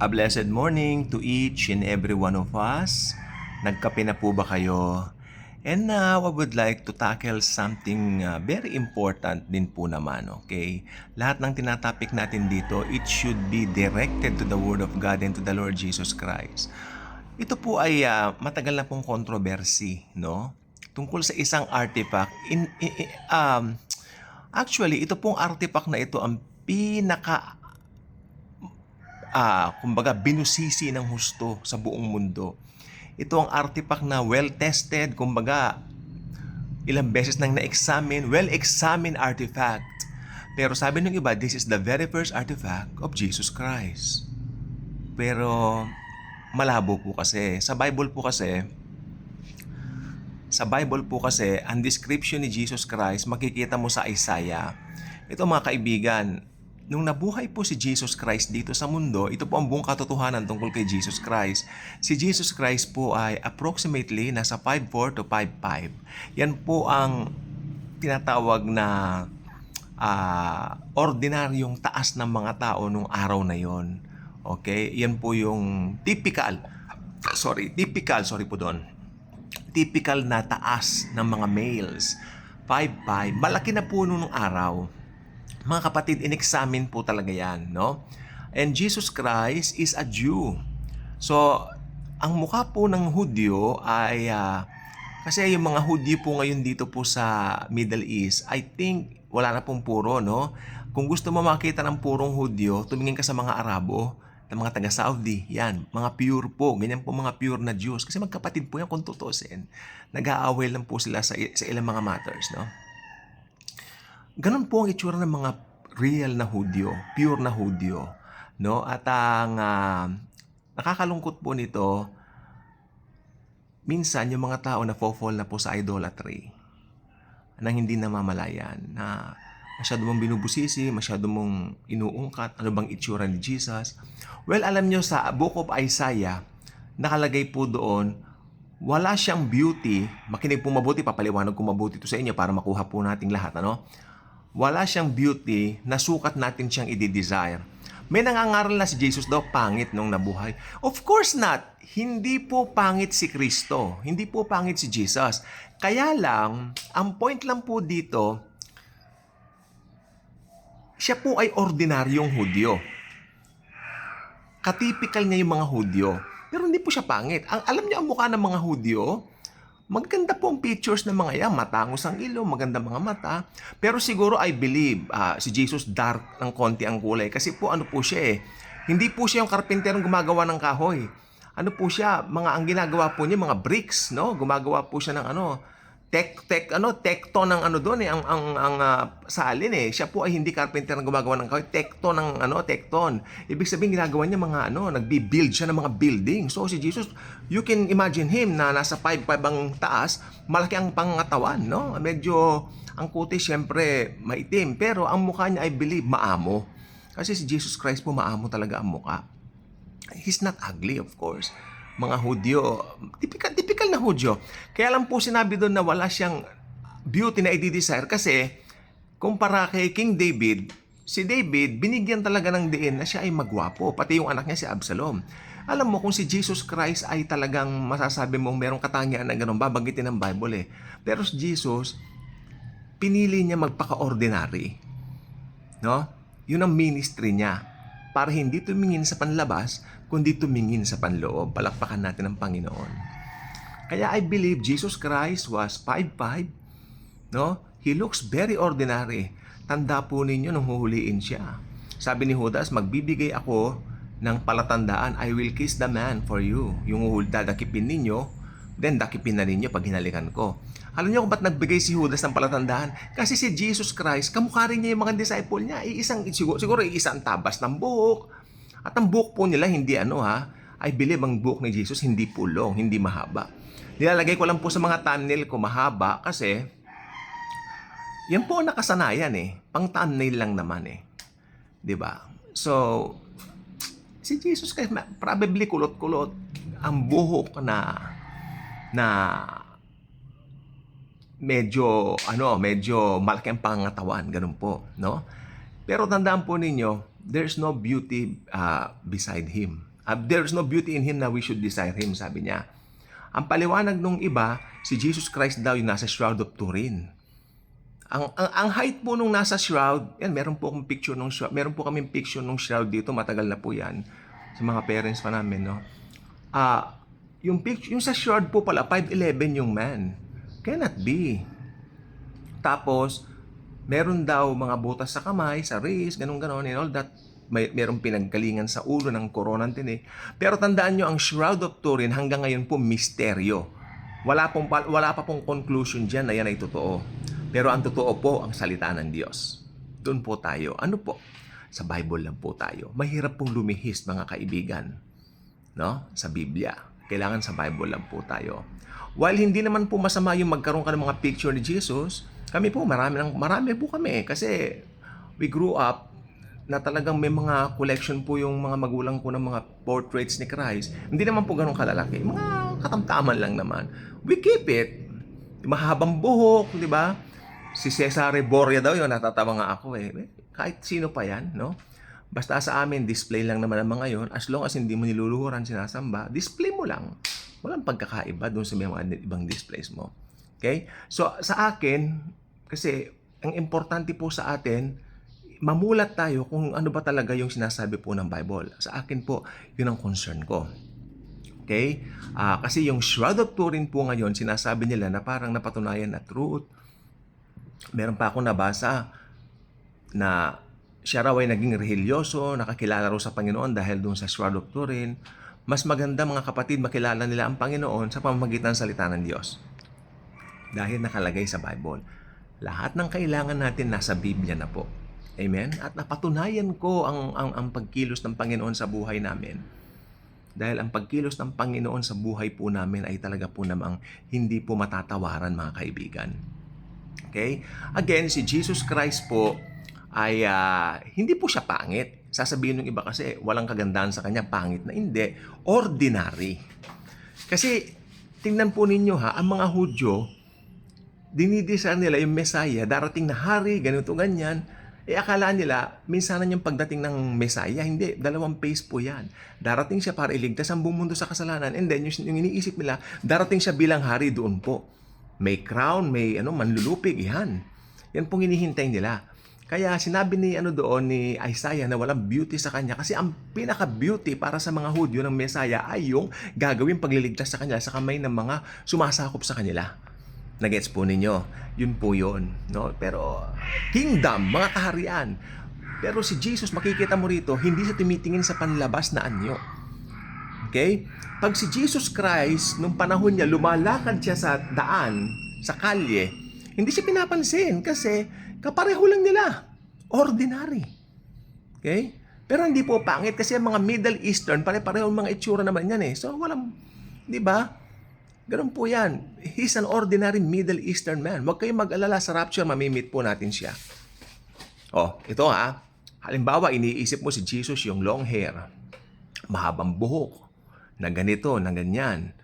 A blessed morning to each and every one of us. Nagkape na po ba kayo? And now, I would like to tackle something very important din po naman, okay? Lahat ng tinatapik natin dito, it should be directed to the Word of God and to the Lord Jesus Christ. Ito po ay matagal na pong controversy, no? Tungkol sa isang artifact. Actually, ito pong artifact na ito ang pinaka kumbaga binusisi ng husto sa buong mundo. Ito ang artifact na well-tested, kumbaga ilang beses nang na-examine, well-examined artifact. Pero sabi ng iba, this is the very first artifact of Jesus Christ. Pero malabo po kasi. Sa Bible po kasi, ang description ni Jesus Christ, makikita mo sa Isaiah. Ito mga kaibigan, nung nabuhay po si Jesus Christ dito sa mundo, ito po ang buong katotohanan tungkol kay Jesus Christ. Si Jesus Christ po ay approximately nasa 5'4 to 5'5. Yan po ang tinatawag na ordinaryong taas ng mga tao nung araw na yon. Okay? Yan po yung typical na taas ng mga males. 5'5. Malaki na po nung araw. Mga kapatid, in-examine po talaga yan, no? And Jesus Christ is a Jew. So, ang mukha po ng Hudyo ay, kasi yung mga Hudyo po ngayon dito po sa Middle East, I think wala na pong puro, no? Kung gusto mo makita ng purong Hudyo, tumingin ka sa mga Arabo, ng mga taga-Saudi, yan, mga pure po, ganyan po mga pure na Jews. Kasi magkapatid po yan kung tutusin. Nag-aaway lang po sila sa ilang mga matters, no? Ganun po ang itsura ng mga real na Hudyo, pure na Hudyo, no? At ang nakakalungkot po nito, minsan yung mga tao na fall na po sa idolatry, nang hindi namamalayan, na masyado mong binubusisi, masyado mong inuungkat, ano bang itsura ni Jesus. Well, alam nyo sa Book of Isaiah, nakalagay po doon, wala siyang beauty. Makinig po mabuti, papaliwanag ko mabuti ito sa inyo para makuha po nating lahat, ano? Wala siyang beauty na sukat natin siyang i-desire. May nangangaral na si Jesus daw pangit nung nabuhay. Of course not. Hindi po pangit si Kristo. Hindi po pangit si Jesus. Kaya lang, ang point lang po dito, siya po ay ordinaryong Hudyo. Katipikal niya yung mga Hudyo. Pero hindi po siya pangit. Alam niyo ang mukha ng mga Hudyo, maganda po ang pictures ng mga yan. Matangos ang ilong, maganda mga mata. Pero siguro I believe si Jesus dark ng konti ang kulay. Kasi po ano po siya eh. Hindi po siya yung karpenterong gumagawa ng kahoy. Ano po siya, ang ginagawa po niya, mga bricks, no? Gumagawa po siya ng tekton ng doon eh, ang salin eh. Siya po ay hindi carpenter na gumagawa ng kahoy, tekton ng tekton. Ibig sabihin ginagawa niya mga nagbi-build siya ng mga building. So si Jesus, you can imagine him na nasa 5'5 ang taas, malaki ang pangangatawan, no? Medyo ang kutis syempre maitim, pero ang mukha niya I believe maamo. Kasi si Jesus Christ po maamo talaga ang mukha. He's not ugly, of course. Mga Hudyo, typical na Hudyo. Kaya lang po sinabi doon na wala siyang beauty na i-desire kasi kumpara kay King David, si David binigyan talaga ng diin na siya ay magwapo, pati yung anak niya si Absalom. Alam mo kung si Jesus Christ ay talagang masasabi mong merong katangian na ganun, babanggitin ng Bible eh. Pero si Jesus, pinili niya magpaka-ordinary. No? Yun ang ministry niya. Para hindi tumingin sa panlabas, kundi tumingin sa panloob. Palakpakan natin ang Panginoon. Kaya I believe Jesus Christ was 5'5", no? He looks very ordinary. Tanda po ninyo nung huhuliin siya. Sabi ni Judas, magbibigay ako ng palatandaan, I will kiss the man for you. Yung dadakipin ninyo, then dakipin na ninyo pag hinalikan ko. Alam niyo kung ba't nagbigay si Judas ng palatandaan? Kasi si Jesus Christ, kamukha rin niya yung mga disciple niya. Siguro iisang tabas ng buhok. At ang buhok po nila hindi I believe ang buhok ni Jesus hindi pulong, hindi mahaba. Nilalagay ko lang po sa mga thumbnail ko mahaba kasi yan po ang nakasanayan eh. Pang thumbnail lang naman eh. 'Di ba? So, si Jesus Christ probably kulot-kulot ang buhok na medyo malaki ang pangangatawan, ganun po, no? Pero tandaan po ninyo, there's no beauty beside Him. There's no beauty in Him na we should desire Him, sabi niya. Ang paliwanag nung iba, si Jesus Christ daw yung nasa Shroud of Turin. Ang height po nung nasa shroud, yan, meron po kaming picture nung shroud dito, matagal na po yan, sa mga parents pa namin, no? Yung sa shroud po pala, 5'11" yung man. Cannot be. Tapos, meron daw mga butas sa kamay, sa wrist, ganun-ganon, and all that. Merong pinagkalingan sa ulo ng koronang tinik. Pero tandaan nyo, ang Shroud of Turin hanggang ngayon po misteryo. Wala pa pong conclusion dyan na yan ay totoo. Pero ang totoo po, ang salita ng Diyos. Doon po tayo. Ano po? Sa Bible lang po tayo. Mahirap pong lumihis, mga kaibigan. No? Sa Biblia. Kailangan sa Bible lang po tayo. While hindi naman po masama yung magkaroon ka ng mga picture ni Jesus, kami po, marami po kami. Kasi we grew up na talagang may mga collection po yung mga magulang ko ng mga portraits ni Christ. Hindi naman po ganun kalalaki. Mga katamtaman lang naman. We keep it. Mahabang buhok, di ba? Si Cesare Borgia daw yun, natatawa nga ako eh. Kahit sino pa yan, no? Basta sa amin, display lang naman ang mga yun. As long as hindi mo niluluhuran, sinasamba, display mo lang. Walang pagkakaiba doon sa mga ibang displays mo. Okay? So, sa akin, kasi ang importante po sa atin, mamulat tayo kung ano ba talaga yung sinasabi po ng Bible. Sa akin po, yun ang concern ko. Okay? Kasi yung Shroud of Turin po ngayon, sinasabi nila na parang napatunayan na truth. Meron pa akong nabasa na siya raw ay naging religyoso, nakakilala raw sa Panginoon dahil doon sa Shroud of Turin. Mas maganda, mga kapatid, makilala nila ang Panginoon sa pamamagitan ng salita ng Diyos. Dahil nakalagay sa Bible. Lahat ng kailangan natin nasa Biblia na po. Amen? At napatunayan ko ang pagkilos ng Panginoon sa buhay namin. Dahil ang pagkilos ng Panginoon sa buhay po namin ay talaga po namang hindi po matatawaran, mga kaibigan. Okay? Again, si Jesus Christ po ay hindi po siya pangit. Sasabihin ng iba kasi walang kagandahan sa kanya, pangit na hindi. Ordinary. Kasi tingnan po ninyo ang mga Hudyo, dinidesire nila yung Messiah, darating na hari, ganito, ganyan. Akala nila, minsanan yung pagdating ng Messiah, hindi, 2 phase po yan. Darating siya para iligtas ang buong mundo sa kasalanan, and then yung iniisip nila, darating siya bilang hari doon po. May crown, may manlulupig, yan. Yan pong hinihintay nila. Kaya sinabi ni ni Isaiah na walang beauty sa kanya kasi ang pinaka-beauty para sa mga Hudyo ng Messiah ay yung gagawing pagliligtas sa kanila sa kamay ng mga sumasakop sa kanila. Nagets po ninyo? Yun po yun. No? Pero kingdom, mga kaharian. Pero si Jesus, makikita mo rito, hindi siya tumitingin sa panlabas na anyo. Okay? Pag si Jesus Christ, nung panahon niya, lumalakad siya sa daan, sa kalye, hindi siya pinapansin kasi kapareho lang nila. Ordinary. Okay? Pero hindi po pangit kasi ang mga Middle Eastern, pare-pareho mga itsura naman yan eh. So walang, di ba? Ganun po yan. He's an ordinary Middle Eastern man. Huwag kayong mag-alala sa rapture, mamimit po natin siya. Ito halimbawa, iniisip mo si Jesus yung long hair, mahabang buhok, na ganito, na ganyan.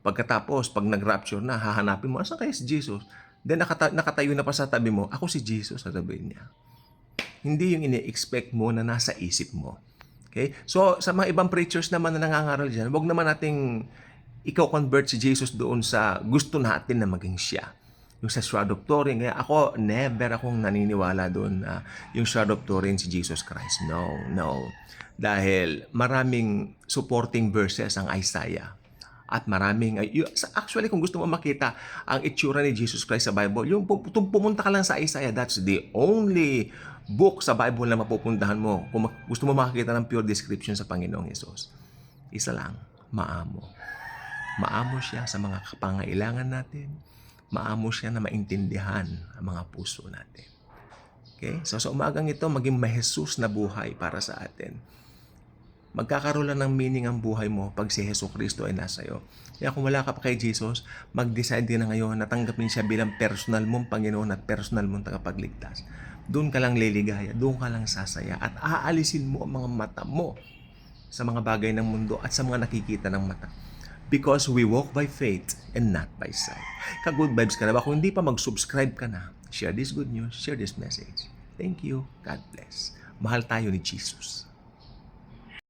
Pagkatapos, pag nag-rapture na, hahanapin mo, asan kaya si Jesus? Then nakatayo na pa sa tabi mo, ako si Jesus, sasabihin niya. Hindi yung ini-expect mo na nasa isip mo. Okay? So, sa mga ibang preachers naman na nangangaral dyan, huwag naman nating ikaw convert si Jesus doon sa gusto natin na maging siya. Yung sa Shroud of Turin, kaya ako, never akong naniniwala doon yung Shroud of Turin si Jesus Christ. No. Dahil maraming supporting verses ang Isaiah. At maraming, actually kung gusto mo makita ang itsura ni Jesus Christ sa Bible, yung pumunta ka lang sa Isaiah, that's the only book sa Bible na mapupuntahan mo kung gusto mo makakita ng pure description sa Panginoong Yesus. Isa lang, maamo. Maamo siya sa mga kapangailangan natin. Maamo siya na maintindihan ang mga puso natin. Okay? So sa umagang ito, maging ma-Jesus na buhay para sa atin. Magkakaroon lang ng meaning ang buhay mo pag si Hesus Kristo ay nasa iyo. Kaya kung wala ka pa kay Jesus, mag-decide din na ngayon na tanggapin siya bilang personal mong Panginoon at personal mong tagapagligtas. Doon ka lang liligaya, doon ka lang sasaya at aalisin mo ang mga mata mo sa mga bagay ng mundo at sa mga nakikita ng mata. Because we walk by faith and not by sight. Ka-good vibes ka na ba? Kung hindi pa mag-subscribe ka na, share this good news, share this message. Thank you. God bless. Mahal tayo ni Jesus.